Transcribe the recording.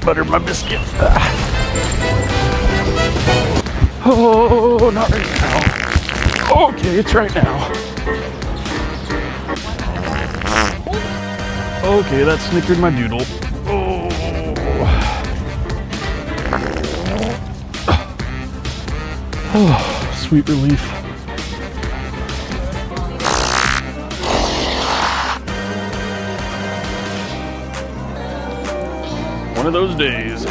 butter my biscuit. Oh, not right now. Okay, it's right now. Okay, that snickered my doodle. Oh, sweet relief. One of those days.